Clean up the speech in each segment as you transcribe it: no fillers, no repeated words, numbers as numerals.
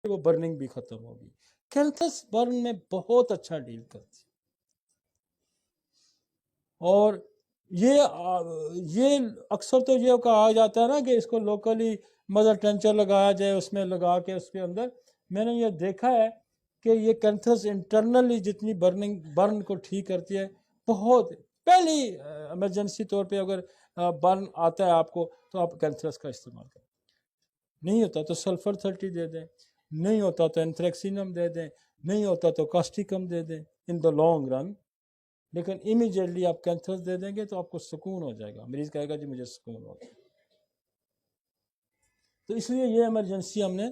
وہ برننگ بھی ختم ہوگی. کینتھس برن میں بہت اچھا ڈیل کرتی ہے. اور یہ اکثر تو یہ کہا جاتا ہے نا کہ اس کو لوکلی مدر ٹینچر لگایا جائے، اس میں لگا کے اس کے اندر. میں نے یہ دیکھا ہے کہ یہ کینتھس انٹرنلی جتنی برن کو ٹھیک کرتی ہے. بہت پہلی ایمرجنسی طور پہ اگر برن آتا ہے آپ کو تو آپ کینتھس کا استعمال کریں. نہیں ہوتا تو سلفر 30 دے دیں، نہیں ہوتا تو اینتھریکسینم دے دیں، نہیں ہوتا تو کاسٹیکم دے دیں ان دا لانگ رن. لیکن امیجیٹلی آپ کینتھس دے دیں گے تو آپ کو سکون ہو جائے گا. مریض کہے گا جی مجھے سکون ہو گیا. تو اس لیے یہ ایمرجنسی ہم نے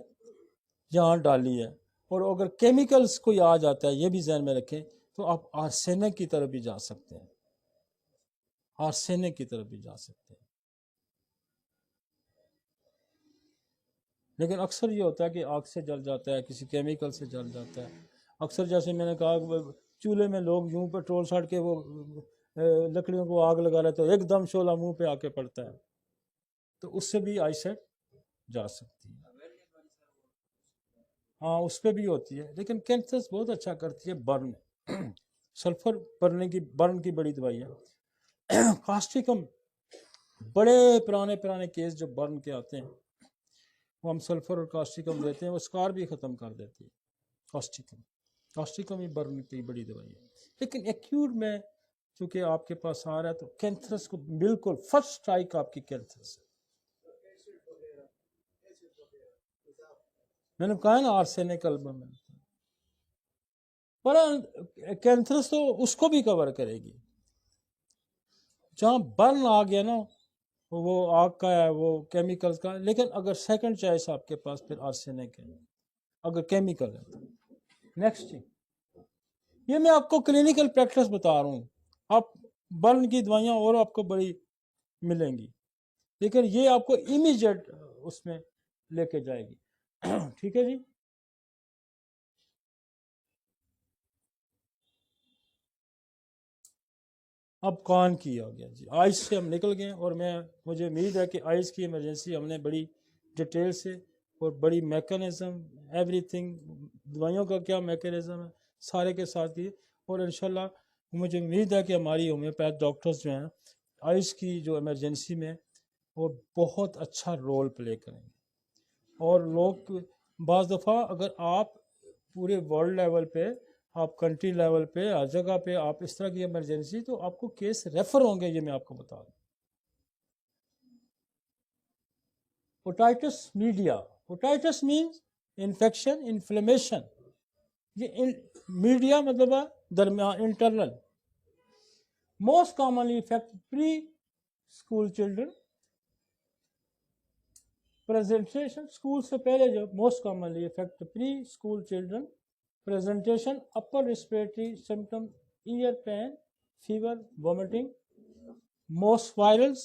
یہاں ڈالی ہے. اور اگر کیمیکلز کوئی آ جاتا ہے یہ بھی ذہن میں رکھیں تو آپ آرسینک کی طرف بھی جا سکتے ہیں. آرسینک کی طرف بھی جا سکتے ہیں. لیکن اکثر یہ ہوتا ہے کہ آگ سے جل جاتا ہے، کسی کیمیکل سے جل جاتا ہے. اکثر جیسے میں نے کہا چولہے میں لوگ یوں پیٹرول چھڑ کے وہ لکڑیوں کو آگ لگا رہے تو ایک دم شعلہ منہ پہ آ کے پڑتا ہے، تو اس سے بھی آئی سیٹ جا سکتی ہے. ہاں اس پہ بھی ہوتی ہے. لیکن کینتھس بہت اچھا کرتی ہے برن. سلفر برن کی بڑی دوائی ہے. کاسٹیکم بڑے پرانے کیس جو برن کے آتے ہیں وہ ہم سلفر اور کاسٹیکم دیتے ہیں، وہ اسکار بھی ختم کر دیتی ہے. کاسٹیکم ہی برن کی بڑی دوائی ہے. لیکن ایکیوٹ میں چونکہ آپ کے پاس آ رہا ہے تو کینتھس کو بالکل فرسٹ اسٹرائک آپ کی کینتھس ہے. میں نے کہا نا آرسینک البم میں، پر کینتھس تو اس کو بھی کور کرے گی. جہاں برن آ گیا نا وہ آگ کا ہے، وہ کیمیکلز کا. لیکن اگر سیکنڈ چوائس آپ کے پاس پھر آرسینک ہے اگر کیمیکل ہے. نیکسٹ یہ میں آپ کو کلینکل پریکٹس بتا رہا ہوں. آپ برن کی دوائیاں اور آپ کو بڑی ملیں گی، لیکن یہ آپ کو امیجیٹ اس میں لے کے جائے گی. ٹھیک ہے جی. اب کان کی آ گیا جی. آئز سے ہم نکل گئے اور مجھے امید ہے کہ آئز کی ایمرجنسی ہم نے بڑی ڈیٹیل سے اور بڑی میکانزم ایوری تھنگ دوائیوں کا کیا میکانزم ہے سارے کے ساتھ کی. اور انشاءاللہ مجھے امید ہے کہ ہماری ہومیوپیتھ ڈاکٹرز جو ہیں آئز کی جو ایمرجنسی میں وہ بہت اچھا رول پلے کریں گے. اور لوگ بعض دفعہ اگر آپ پورے ورلڈ لیول پہ، آپ کنٹری لیول پہ، ہر جگہ پہ آپ اس طرح کی ایمرجنسی تو آپ کو کیس ریفر ہوں گے. یہ میں آپ کو بتا دوں. Otitis media, otitis means infection, inflammation. یہ میڈیا مطلب ہے درمیان، internal. Most commonly affect preschool children. Presentation school سے پہلے جو most commonly affect preschool children. Presentation upper respiratory symptom ear pain, fever, vomiting. Most virals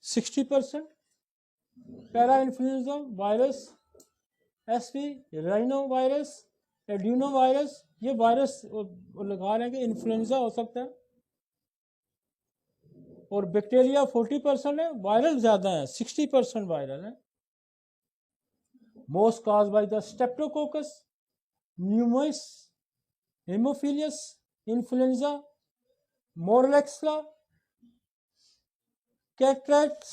60%. Parainfluenza virus, S V, rhinovirus, adenovirus. یہ virus لگا رہے ہیں کہ influenza ہو سکتا ہے. اور بیکٹیریا 40% ہے، وائرل زیادہ ہیں، 60% وائرل ہیں. Most cause by the streptococcus, نیوموئس، ہیموفیلس انفلوئنزا، مورلیکسلا، کیٹریکس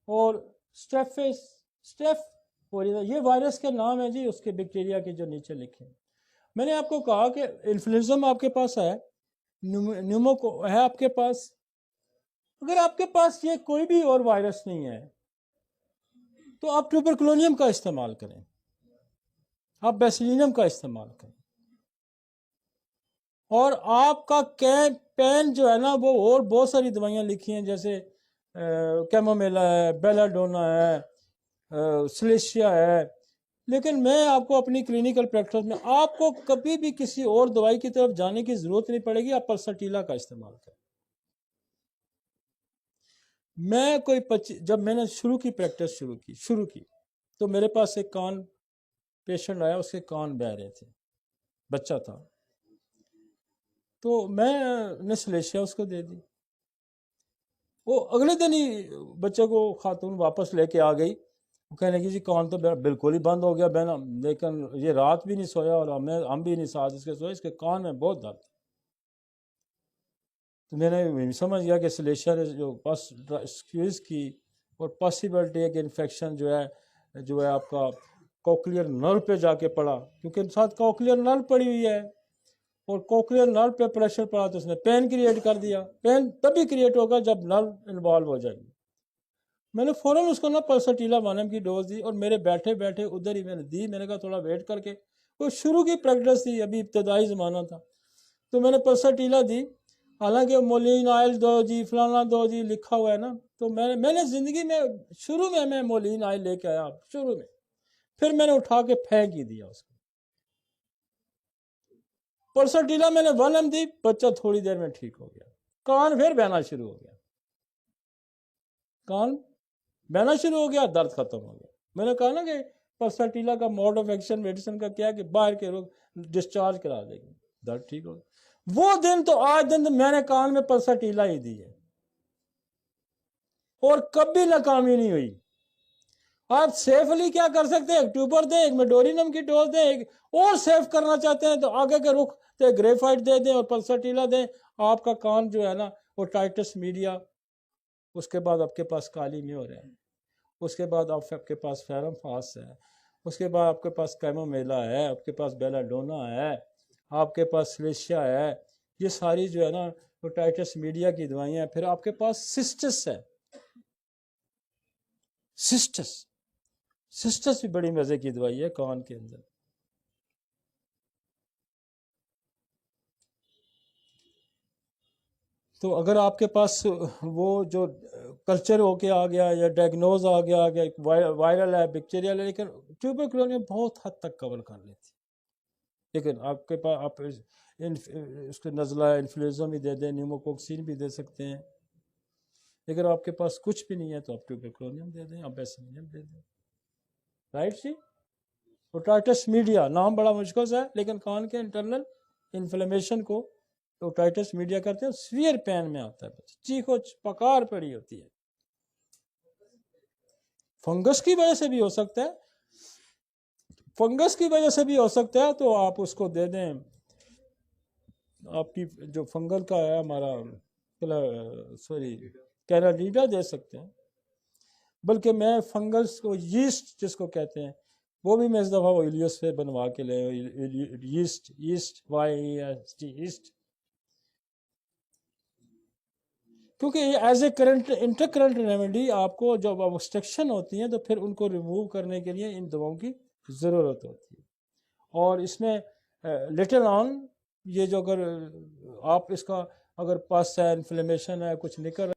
اور یہ وائرس کے نام ہے جی اس کے بیکٹیریا کے جو نیچے لکھے ہیں. میں نے آپ کو کہا کہ انفلوئنزم آپ کے پاس ہے، نیومو کو ہے آپ کے پاس. اگر آپ کے پاس یہ کوئی بھی اور وائرس نہیں ہے تو آپ ٹوبرکلونیم کا استعمال کریں، آپ بیسیلینم کا استعمال کریں. اور آپ کا پین جو ہے نا وہ اور بہت ساری دوائیاں لکھی ہیں جیسے کیمومیلا ہے، بیلاڈونا ہے، سلیشیا ہے. لیکن میں آپ کو اپنی کلینکل پریکٹس میں آپ کو کبھی بھی کسی اور دوائی کی طرف جانے کی ضرورت نہیں پڑے گی. آپ پلسٹیلا کا استعمال کریں. جب میں نے پریکٹس شروع کی تو میرے پاس ایک کان پیشنٹ آیا، اس کے کان بہہ رہے تھے، بچہ تھا. تو میں نے سلیشیا اس کو دے دی. وہ اگلے دن ہی بچے کو خاتون واپس لے کے آ گئی وہ کہنے لگی جی کان تو بالکل ہی بند ہو گیا بہنا، لیکن یہ رات بھی نہیں سویا اور ہم بھی نہیں ساتھ اس کے سوئے، اس کے کان میں بہت درد۔ تو میں نے سمجھ گیا کہ سلیشیا نے جو ایکسکیوز کی اور پاسبلٹی ہے کہ انفیکشن جو ہے آپ کا کوکلیئر نرو پہ جا کے پڑا، کیونکہ ساتھ کوکلیئر نرو پڑی ہوئی ہے اور کوکلیئر نرو پہ پریشر پڑا تو اس نے پین کریٹ کر دیا۔ پین تبھی کریٹ ہوگا جب نرو انوالو ہو جائے گی۔ میں نے فوراً اس کو نا پلسٹیلا 1 mg کی ڈوز دی اور میرے بیٹھے بیٹھے ادھر ہی میں نے دی۔ میں نے کہا تھوڑا ویٹ کر کے، وہ شروع کی پریکٹس تھی، ابھی ابتدائی زمانہ تھا، تو میں نے پلسٹیلا دی، حالانکہ مولین آئل دو جی فلانا دو جی لکھا ہوا ہے نا، تو میں نے زندگی میں شروع میں مولین آئل لے کے آیا شروع میں، پھر میں نے اٹھا کے پھینک ہی دیا اس کو۔ پلسٹیلا میں نے 1 mg دی، بچہ تھوڑی دیر میں ٹھیک ہو گیا، کان پھر بہنا شروع ہو گیا، کان بہنا شروع ہو گیا، درد ختم ہو گیا۔ میں نے کہا نا کہ پلسٹیلا کا موڈ آف ایکشن میڈیسن کا کیا ہے کہ باہر کے لوگ ڈسچارج کرا دیں گے، درد ٹھیک ہو گیا۔ وہ دن تو آج دن میں نے کان میں پلسٹیلا ہی دی ہے اور کبھی ناکامی نہیں ہوئی۔ آپ سیفلی کیا کر سکتے ہیں؟ ایک ٹیوبر دیں، ایک میڈورینم کی ڈوز دیں، ایک اور سیف کرنا چاہتے ہیں تو آگے کے رخ تے گریفائٹ دے دیں اور پلسٹیلا دیں، آپ کا کان جو ہے نا وہ ٹائٹس میڈیا، اس کے بعد آپ کے پاس کالی میور ہے، اس کے بعد آپ کے پاس فیرم فاس ہے، اس کے بعد آپ کے پاس کیمومیلا ہے، آپ کے پاس بیلا ڈونا ہے، آپ کے پاس سلیشیا ہے، یہ ساری جو ہے نا وہ ٹائٹس میڈیا کی دوائیاں ہیں۔ پھر آپ کے پاس سسٹس ہے، سسٹس بھی بڑی مزے کی دوائی ہے کان کے اندر۔ تو اگر آپ کے پاس وہ جو کلچر ہو کے آ گیا یا ڈائگنوز آ گیا کہ وائرل ہے بیکٹیریل ہے، لیکن ٹیوبرکلوزس بہت حد تک کور کر لیتی، لیکن آپ کے پاس آپ اس کے نزلہ انفلوئنزا بھی دے دیں، نیوموکوکسین بھی دے سکتے ہیں، لیکن آپ کے پاس کچھ بھی نہیں ہے تو آپ ٹیوبرکلوزس دے دیں، آپ بیسیلیم دے دیں، رائٹ جی۔ اوٹائٹس میڈیا نام بڑا مشکل ہے، لیکن کان کے انٹرنل انفلیمیشن کو اوٹائٹس میڈیا کرتے ہیں، سویئر پین میں آتا ہے، چیخو پکار پڑی ہوتی ہے، فنگس کی وجہ سے بھی ہو سکتا ہے، فنگس کی وجہ سے بھی ہو سکتا ہے، تو آپ اس کو دے دیں، آپ کی جو فنگل کا ہے ہمارا کینیڈیڈا دے سکتے ہیں، بلکہ میں فنگس کو یسٹ جس کو کہتے ہیں وہ بھی میں اس دفعہ وہ ایلیوس سے بنوا کے لے، یسٹ کیونکہ یہ is a current intercurrent remedy آپ کو جب obstruction ہوتی ہیں تو پھر ان کو ریموو کرنے کے لیے ان دواؤں کی ضرورت ہوتی ہے، اور اس میں لیٹر آن یہ جو اگر آپ اس کا اگر پس ہے، انفلیمیشن ہے، کچھ نکل